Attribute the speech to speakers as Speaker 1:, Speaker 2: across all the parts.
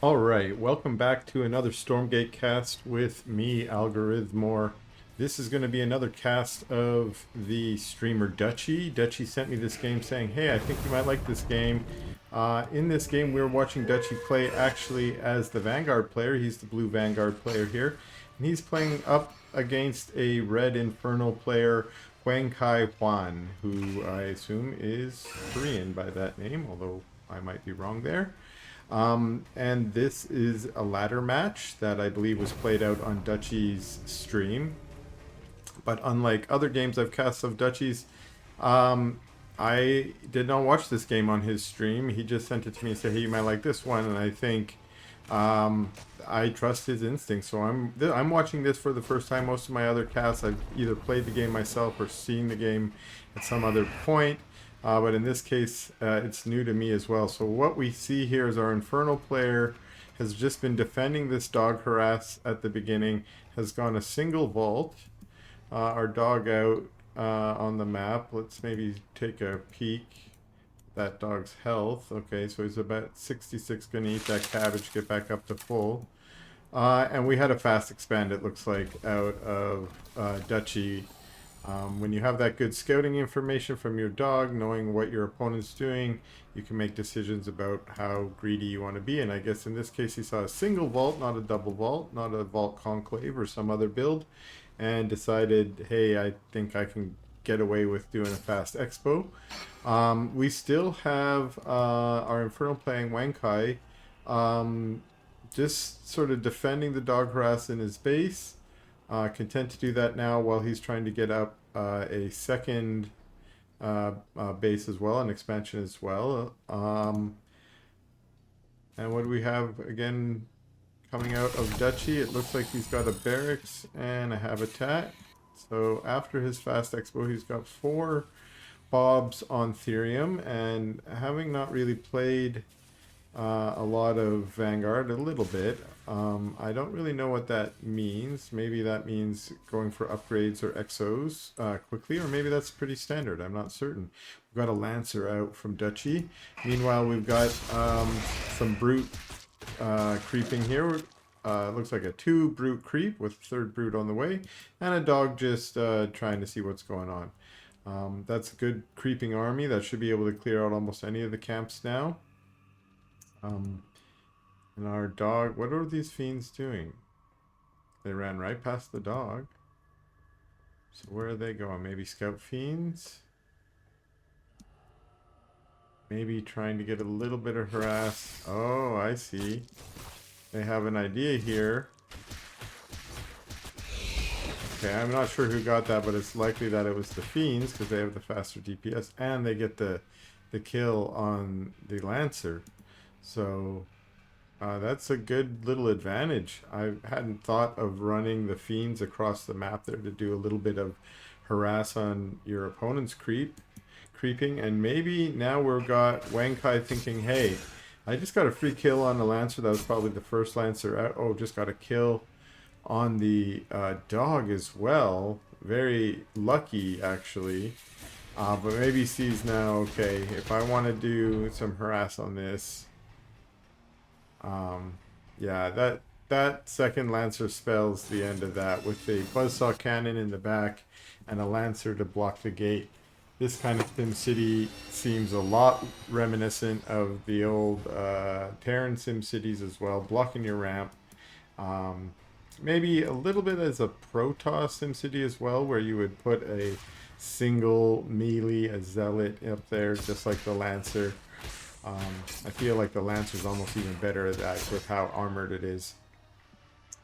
Speaker 1: All right, welcome back to another Stormgate cast with me, Algorithmore. This is going to be another cast of the streamer Dutchy. Dutchy sent me this game saying, hey, I think you might like this game. In this game, we're watching Dutchy play actually as the Vanguard player. He's the blue Vanguard player here. And he's playing up against a red Infernal player, whangkuywhan, who I assume is Korean by that name, although I might be wrong there. And this is a ladder match that I believe was played out on Dutchy's stream. But unlike other games I've cast of Dutchy's, I did not watch this game on his stream. He just sent it to me and said, "Hey, you might like this one," and I think I trust his instincts. So I'm watching this for the first time. Most of my other casts, I've either played the game myself or seen the game at some other point. But in this case, it's new to me as well. So what we see here is our Infernal player has just been defending this dog harass at the beginning, has gone a single vault. Our dog out on the map. Let's maybe take a peek. That dog's health. Okay, so he's about 66, gonna eat that cabbage, get back up to full. And we had a fast expand, it looks like, out of Dutchy. When you have that good scouting information from your dog, knowing what your opponent's doing, you can make decisions about how greedy you want to be. And I guess in this case, he saw a single vault, not a double vault, not a vault conclave or some other build, and decided, hey, I think I can get away with doing a fast expo. We still have our Infernal playing Wankai, just sort of defending the dog harass in his base. Content to do that now while he's trying to get up a second base as well, an expansion as well. And what do we have again coming out of Dutchy? It looks like he's got a barracks and a habitat. So after his fast expo, he's got 4 bobs on Therium, and having not really played a lot of Vanguard, a little bit. I don't really know what that means. Maybe that means going for upgrades or exos quickly, or maybe that's pretty standard. I'm not certain. We've got a Lancer out from Dutchy. Meanwhile, we've got some Brute creeping here. Looks like a 2 Brute creep with a 3rd Brute on the way, and a dog just trying to see what's going on. That's a good creeping army. That should be able to clear out almost any of the camps now. And our dog, what are these fiends doing? They ran right past the dog. So where are they going? Maybe scout fiends? Maybe trying to get a little bit of harass. Oh, I see. They have an idea here. Okay, I'm not sure who got that, but it's likely that it was the fiends because they have the faster DPS and they get the kill on the Lancer. So that's a good little advantage. I hadn't thought of running the fiends across the map there to do a little bit of harass on your opponent's creeping, and maybe now we've got Wankai thinking, hey, I just got a free kill on the Lancer. That was probably the first Lancer out. Oh, just got a kill on the dog as well. Very lucky, actually. But maybe he sees now, okay, if I want to do some harass on this, yeah, that second Lancer spells the end of that with a buzzsaw cannon in the back and a Lancer to block the gate. This kind of SimCity seems a lot reminiscent of the old Terran SimCities as well, blocking your ramp. Maybe a little bit as a Protoss SimCity as well, where you would put a single melee, a zealot up there, just like the Lancer. I feel like the Lancer is almost even better at that with how armored it is.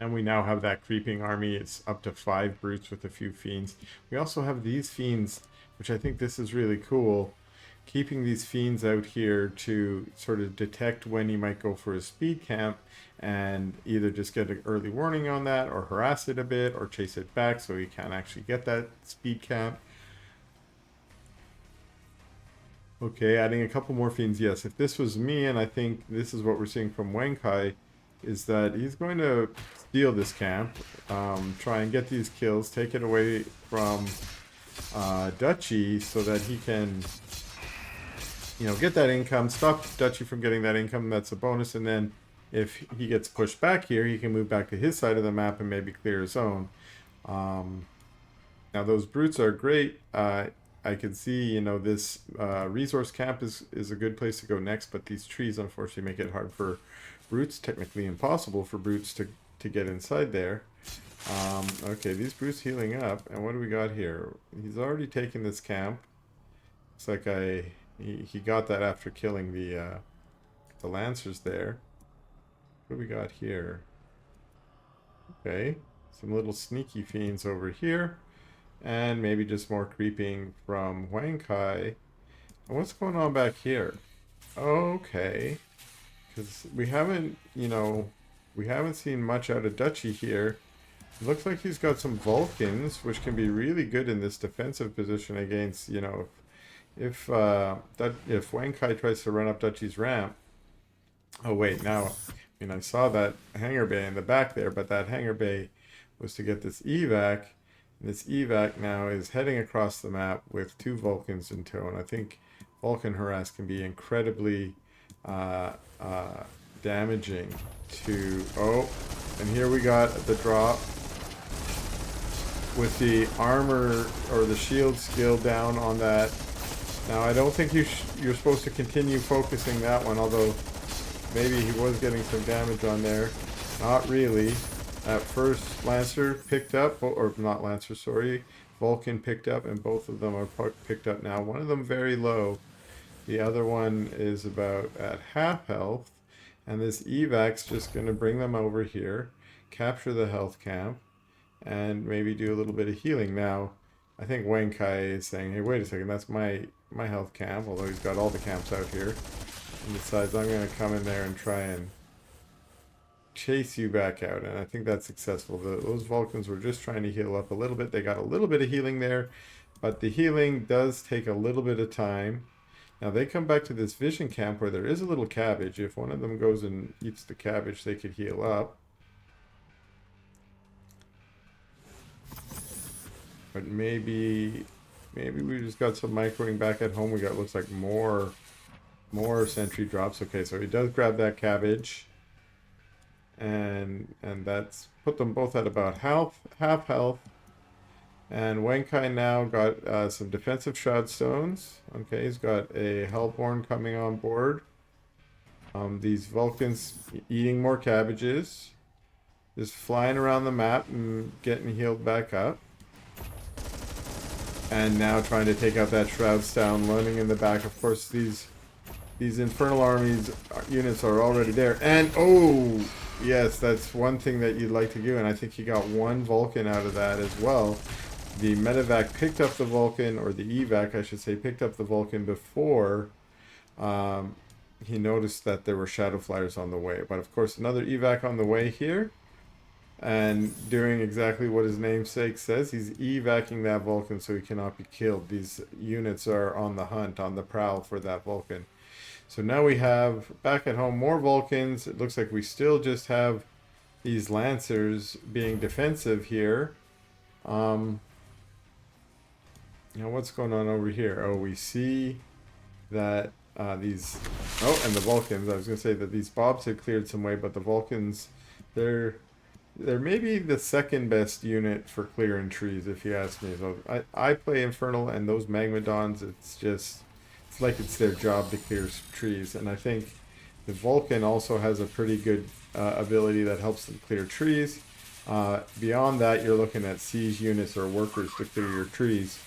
Speaker 1: And we now have that creeping army. It's up to 5 brutes with a few fiends. We also have these fiends, which I think this is really cool. Keeping these fiends out here to sort of detect when he might go for a speed camp and either just get an early warning on that or harass it a bit or chase it back so he can't actually get that speed camp. Okay, adding a couple more fiends. Yes, if this was me, and I think this is what we're seeing from Wankai, is that he's going to steal this camp, try and get these kills, take it away from Dutchy so that he can, you know, get that income, stop Dutchy from getting that income. That's a bonus, and then if he gets pushed back here, he can move back to his side of the map and maybe clear his own. Now those brutes are great. I can see, you know, this resource camp is a good place to go next, but these trees unfortunately make it hard for brutes, technically impossible for brutes to get inside there. Okay, these brutes healing up, and what do we got here? He's already taken this camp. Looks like he got that after killing the lancers there. What do we got here? Okay, some little sneaky fiends over here. And maybe just more creeping from whangkuywhan09. And what's going on back here? Okay. Because we haven't, you know, we haven't seen much out of Dutchy here. It looks like he's got some Vulcans, which can be really good in this defensive position against, you know, if whangkuywhan09 tries to run up Dutchy's ramp. Oh wait, now, I mean, I saw that hangar bay in the back there, but that hangar bay was to get this evac. This evac now is heading across the map with 2 Vulcans in tow, and I think Vulcan harass can be incredibly damaging to... Oh, and here we got the drop with the armor or the shield skill down on that. Now I don't think you're supposed to continue focusing that one, although maybe he was getting some damage on there. Not really. That first Lancer picked up, or not Lancer, sorry, Vulcan picked up, and both of them are picked up now. One of them very low. The other one is about at half health. And this evac's just going to bring them over here, capture the health camp, and maybe do a little bit of healing. Now, I think whangkuywhan09 is saying, hey, wait a second, that's my health camp, although he's got all the camps out here. And decides I'm going to come in there and try and chase you back out, and I think that's successful. Those Vulcans were just trying to heal up a little bit. They got a little bit of healing there, but the healing does take a little bit of time. Now they come back to this vision camp where there is a little cabbage. If one of them goes and eats the cabbage, they could heal up. But maybe we just got some microing back at home. We got, looks like more sentry drops. Okay, so he does grab that cabbage. And that's put them both at about half health. And whangkuywhan09 now got some defensive shroud stones. Okay, he's got a Hellborn coming on board. These Vulcans eating more cabbages, just flying around the map and getting healed back up. And now trying to take out that shroud stone, running in the back. Of course, these Infernal Armies units are already there. And oh, yes, that's one thing that you'd like to do, and I think he got 1 Vulcan out of that as well. The medevac picked up the Vulcan, or the evac, I should say, picked up the Vulcan before he noticed that there were Shadow Flyers on the way. But of course, another evac on the way here, and doing exactly what his namesake says. He's evacing that Vulcan so he cannot be killed. These units are on the hunt, on the prowl for that Vulcan. So now we have, back at home, more Vulcans. It looks like we still just have these Lancers being defensive here. Now what's going on over here? Oh, we see that these... Oh, and the Vulcans. I was going to say that these Bobs have cleared some way, but the Vulcans, they're maybe the second best unit for clearing trees, if you ask me. So I play Infernal, and those Magmadons, it's like it's their job to clear trees. And I think the Vulcan also has a pretty good ability that helps them clear trees. Beyond that, you're looking at siege units or workers to clear your trees.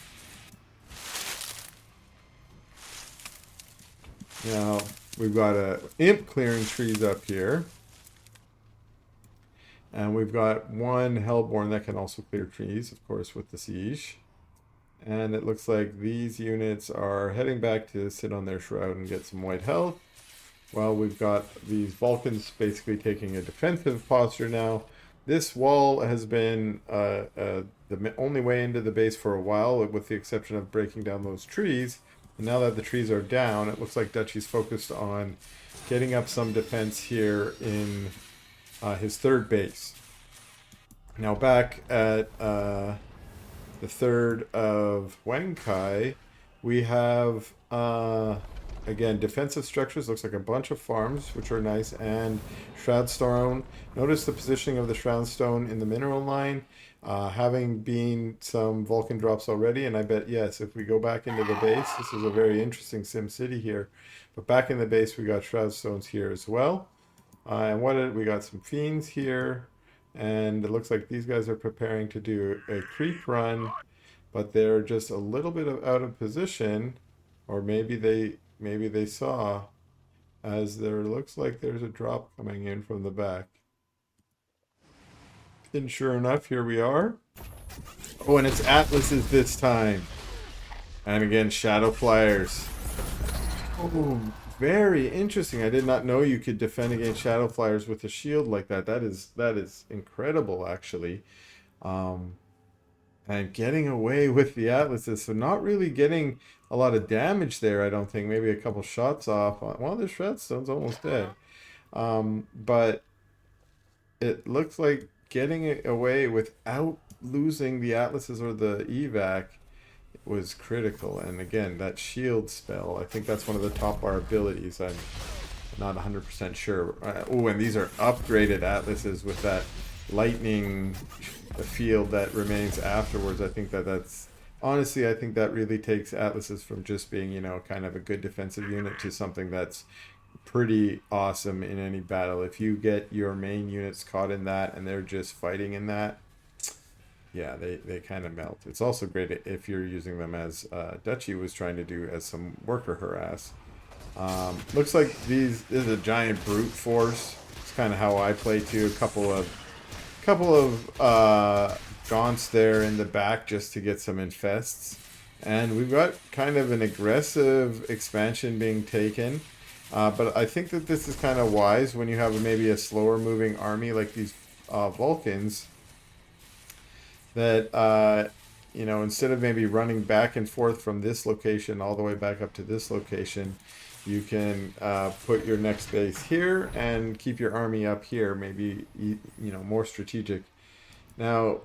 Speaker 1: Now, we've got a imp clearing trees up here. And we've got 1 Hellborn that can also clear trees, of course, with the siege. And it looks like these units are heading back to sit on their shroud and get some white health. Well, we've got these Vulcans basically taking a defensive posture now. This wall has been the only way into the base for a while, with the exception of breaking down those trees. And now that the trees are down, it looks like Dutchy's focused on getting up some defense here in his 3rd base. Now back at the 3rd of whangkuywhan09, we have again, defensive structures. Looks like a bunch of farms, which are nice, and Shroud Stone. Notice the positioning of the Shroud Stone in the mineral line, having been some Vulcan drops already. And I bet, yes, if we go back into the base, this is a very interesting Sim City here. But back in the base, we got Shroud Stones here as well. And we got some Fiends here. And it looks like these guys are preparing to do a creep run, but they're just a little bit out of position, or maybe they saw, as there looks like there's a drop coming in from the back. And sure enough, here we are. Oh, and it's Atlases this time. And again, Shadow Flyers. Oh, very interesting. I did not know you could defend against Shadow Flyers with a shield like that. That is incredible, actually. And getting away with the Atlases, so not really getting a lot of damage there, I don't think. Maybe a couple shots off. Well, the Shredstone's almost dead. But it looks like getting it away without losing the Atlases or the evac was critical. And again, that shield spell, I think that's one of the top bar abilities. I'm not 100% sure. Oh, and these are upgraded Atlases with that lightning field that remains afterwards. I think that's honestly, I think that really takes Atlases from just being, you know, kind of a good defensive unit to something that's pretty awesome in any battle. If you get your main units caught in that and they're just fighting in that, yeah, they kind of melt. It's also great if you're using them as Dutchy was trying to do, as some worker harass. Looks like this is a giant brute force. It's kind of how I play too. A couple of gaunts there in the back just to get some infests. And we've got kind of an aggressive expansion being taken. But I think that this is kind of wise when you have maybe a slower moving army like these Vulcans. That, you know, instead of maybe running back and forth from this location all the way back up to this location, you can put your next base here and keep your army up here, maybe, you know, more strategic. Now,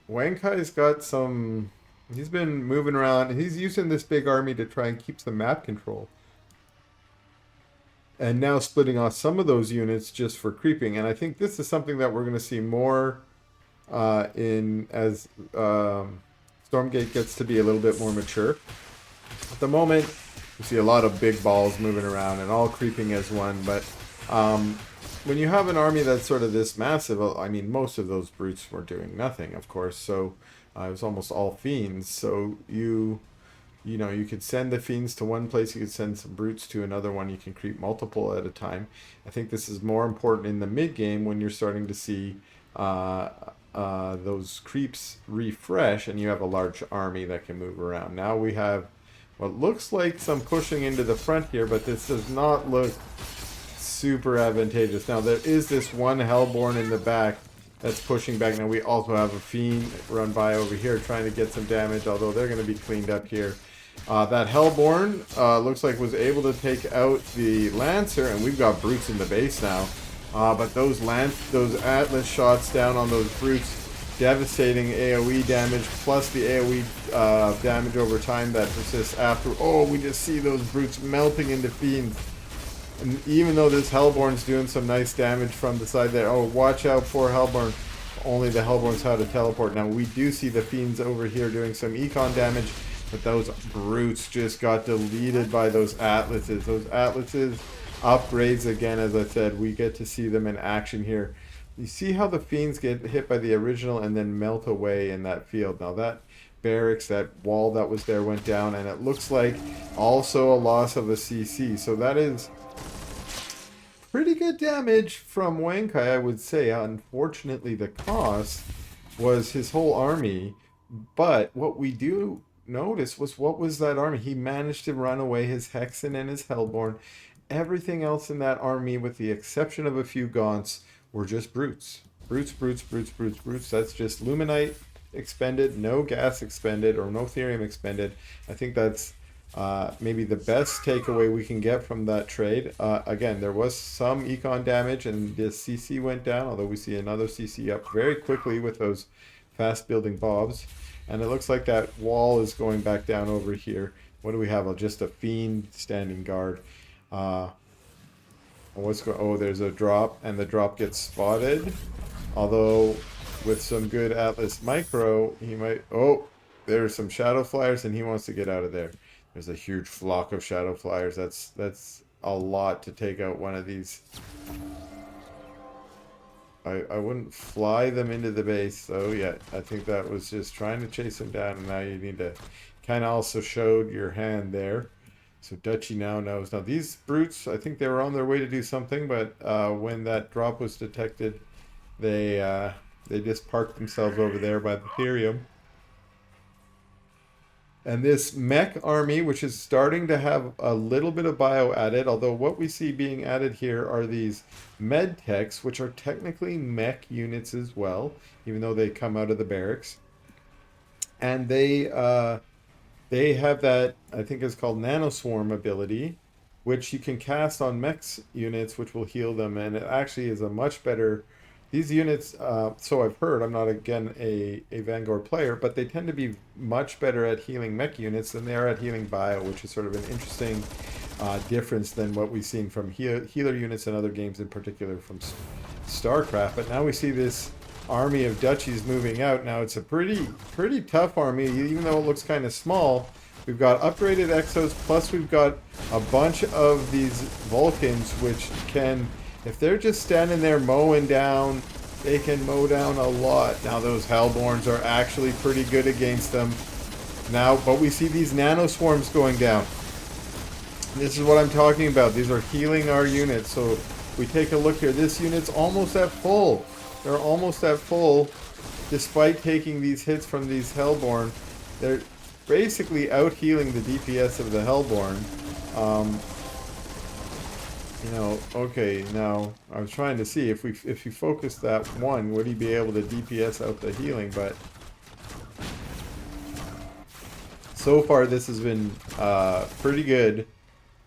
Speaker 1: Whangkuywhan's got some, he's been moving around. He's using this big army to try and keep some map control. And now splitting off some of those units just for creeping. And I think this is something that we're going to see more as Stormgate gets to be a little bit more mature. At the moment, you see a lot of big balls moving around and all creeping as one. But when you have an army that's sort of this massive, I mean, most of those brutes were doing nothing, of course. So it was almost all fiends. So you know, you could send the fiends to one place, you could send some brutes to another one, you can creep multiple at a time. I think this is more important in the mid game when you're starting to see those creeps refresh and you have a large army that can move around. Now we have what looks like some pushing into the front here, but this does not look super advantageous. Now there is this one Hellborn in the back that's pushing back. Now we also have a Fiend run by over here trying to get some damage, although they're going to be cleaned up here. That Hellborn looks like was able to take out the Lancer, and we've got brutes in the base now. But those Atlas shots down on those brutes, devastating AoE damage, plus the AoE damage over time that persists after. Oh, we just see those brutes melting into fiends. And even though this Hellborn's doing some nice damage from the side there, oh, watch out for Hellborn. Only the Hellborn's how to teleport. Now, we do see the fiends over here doing some econ damage, but those brutes just got deleted by those Atlases. Those Atlases upgrades again, as I said, we get to see them in action here. You see how the fiends get hit by the original and then melt away in that field. Now that barracks, that wall that was there went down, and it looks like also a loss of a CC. So that is pretty good damage from Whangkuy, I would say. Unfortunately, the cost was his whole army. But what we do notice was, what was that army? He managed to run away his Hexen and his Hellborn. Everything else in that army, with the exception of a few Gaunts, were just brutes. Brutes. That's just Luminite expended, no gas expended, or no Therium expended. I think that's maybe the best takeaway we can get from that trade. Again, there was some econ damage and the CC went down, although we see another CC up very quickly with those fast building bobs. And it looks like that wall is going back down over here. What do we have? Oh, just a fiend standing guard. What's going? Oh, there's a drop, and the drop gets spotted. Although, with some good Atlas micro, he might. Oh, there's some shadow flyers, and he wants to get out of there. There's a huge flock of shadow flyers. That's a lot to take out one of these. I wouldn't fly them into the base though yet. I think that was just trying to chase them down, and now you need to kind of also showed your hand there. So Dutchy now knows. Now these brutes, I think they were on their way to do something, but when that drop was detected, they just parked themselves over there by the Ethereum. And this mech army, which is starting to have a little bit of bio added, although what we see being added here are these med techs, which are technically mech units as well, even though they come out of the barracks. And they have that, I think it's called nanoswarm ability, which you can cast on mechs units, which will heal them. And it actually is a much better... These units, so I've heard, I'm not again a Vanguard player, but they tend to be much better at healing mech units than they are at healing bio, which is sort of an interesting difference than what we've seen from healer units in other games, in particular from StarCraft. But now we see this army of Dutchies moving out. Now it's a pretty tough army, even though it looks kind of small. We've got upgraded Exos, plus we've got a bunch of these Vulcans, which can... If they're just standing there mowing down, they can mow down a lot. Now those Hellborns are actually pretty good against them. Now, but we see these nanoswarms going down. This is what I'm talking about. These are healing our units. So if we take a look here, this unit's almost at full. They're almost at full, despite taking these hits from these Hellborn. They're basically out healing the DPS of the Hellborn. You know, okay, now I was trying to see if you focus that one, would he be able to DPS out the healing, but so far this has been pretty good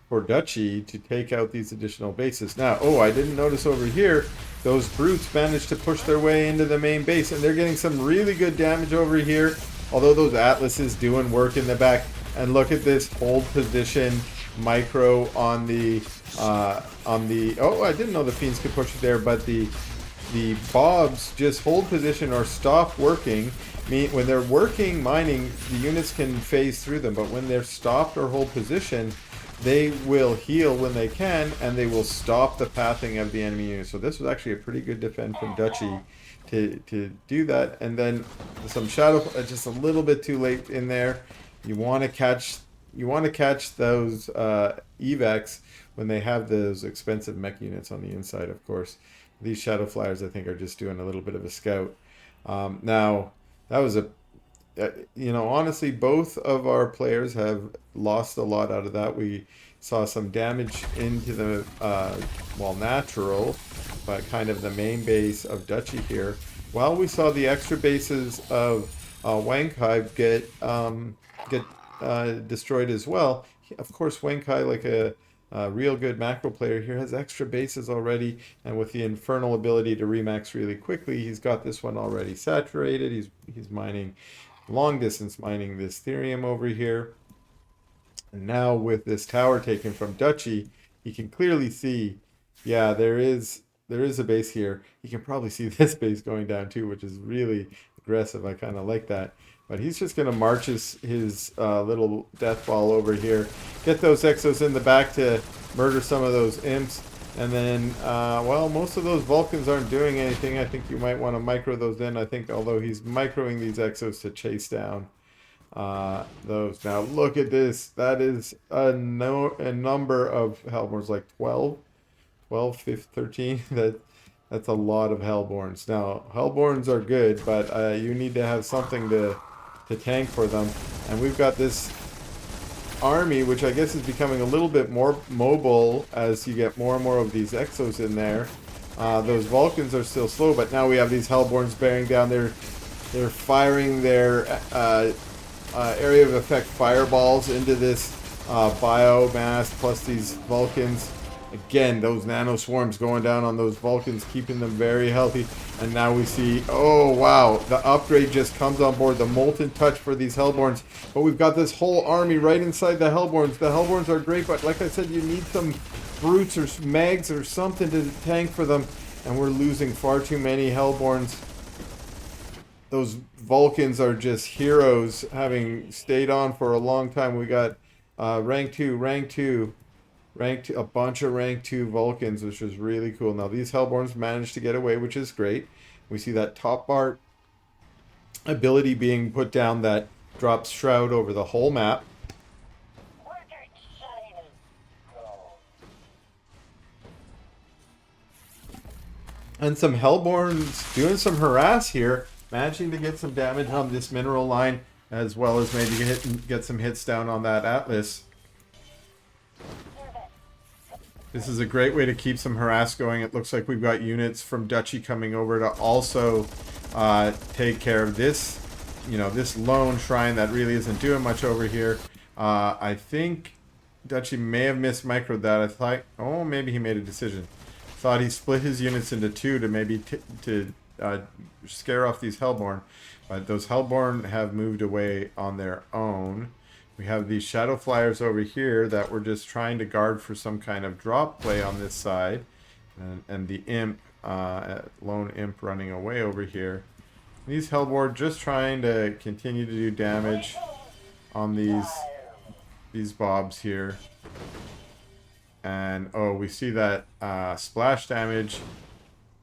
Speaker 1: for Dutchy to take out these additional bases. Now, oh, I didn't notice over here, those brutes managed to push their way into the main base, and they're getting some really good damage over here, although those Atlases doing work in the back. And look at this hold position micro on the oh, I didn't know the fiends could push it there, but the bobs just hold position or stop working. When they're working mining, the units can phase through them, but when they're stopped or hold position, they will heal when they can, and they will stop the pathing of the enemy units. So this was actually a pretty good defend from Dutchy to do that. And then some shadow, just a little bit too late in there. You want to catch those evacs when they have those expensive mech units on the inside, of course. These shadow flyers, I think, are just doing a little bit of a scout. Now, that was you know, honestly, both of our players have lost a lot out of that. We saw some damage into the, well, natural, but kind of the main base of Dutchy here. While we saw the extra bases of whangkuywhan get destroyed as well. Of course, whangkuywhan, like a real good macro player here, has extra bases already, and with the infernal ability to remax really quickly, he's got this one already saturated. He's mining long distance, mining this Ethereum over here. And now with this tower taken from Dutchy, he can clearly see, yeah, there is a base here. You can probably see this base going down too, which is really aggressive. I kind of like that. But he's just going to march his little death ball over here. Get those Exos in the back to murder some of those imps. And then, well, most of those Vulcans aren't doing anything. I think you might want to micro those in. I think, although he's microing these Exos to chase down those. Now, look at this. That is a number of Hellborns, like 12, 15, 13. That's a lot of Hellborns. Now, Hellborns are good, but you need to have something to tank for them. And we've got this army, which I guess is becoming a little bit more mobile as you get more and more of these Exos in there. Those Vulcans are still slow, but now we have these Hellborns bearing down. They're firing their area of effect fireballs into this biomass, plus these Vulcans. Again, those nano swarms going down on those Vulcans, keeping them very healthy. And now we see, oh wow, the upgrade just comes on board. The Molten Touch for these Hellborns. But we've got this whole army right inside the Hellborns. The Hellborns are great, but like I said, you need some brutes or mags or something to tank for them. And we're losing far too many Hellborns. Those Vulcans are just heroes, having stayed on for a long time. We got rank 2, a bunch of rank 2 Vulcans, which is really cool. Now these Hellborns managed to get away, which is great. We see that top bar ability being put down that drops Shroud over the whole map. And some Hellborns doing some harass here, managing to get some damage on this mineral line, as well as maybe get some hits down on that Atlas. This is a great way to keep some harass going. It looks like we've got units from Dutchy coming over to also take care of this, this lone shrine that really isn't doing much over here. I think Dutchy may have missed microed that. I thought, oh, maybe he made a decision. Thought he split his units into two to maybe scare off these Hellborn. But those Hellborn have moved away on their own. We have these Shadow Flyers over here that we're just trying to guard for some kind of drop play on this side. And the Imp, Lone Imp running away over here. These Hellborn just trying to continue to do damage on these Bobs here. And, oh, we see that splash damage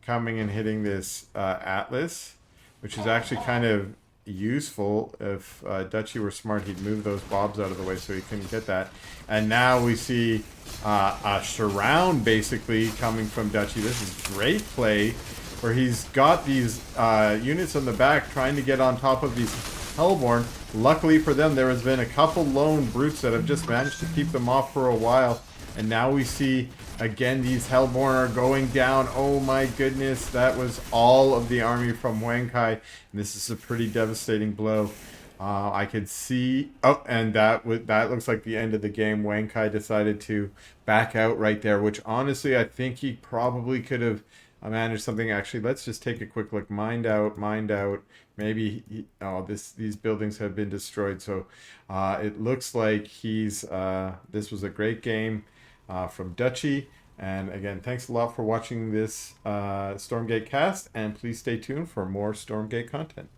Speaker 1: coming and hitting this Atlas, which is actually kind of useful. If Dutchy were smart, he'd move those Bobs out of the way so he couldn't get that. And now we see a surround basically coming from Dutchy. This is great play where he's got these units on the back trying to get on top of these Hellborn. Luckily for them, there has been a couple lone brutes that have just managed to keep them off for a while. And now we see, again, these Hellborn are going down. Oh my goodness, that was all of the army from whangkuywhan. And this is a pretty devastating blow. I could see, oh, and that looks like the end of the game. whangkuywhan decided to back out right there, which honestly, I think he probably could have managed something. Actually, let's just take a quick look. Mind out. Maybe these buildings have been destroyed. So it looks like this was a great game from Dutchy. And again, thanks a lot for watching this Stormgate cast, and please stay tuned for more Stormgate content.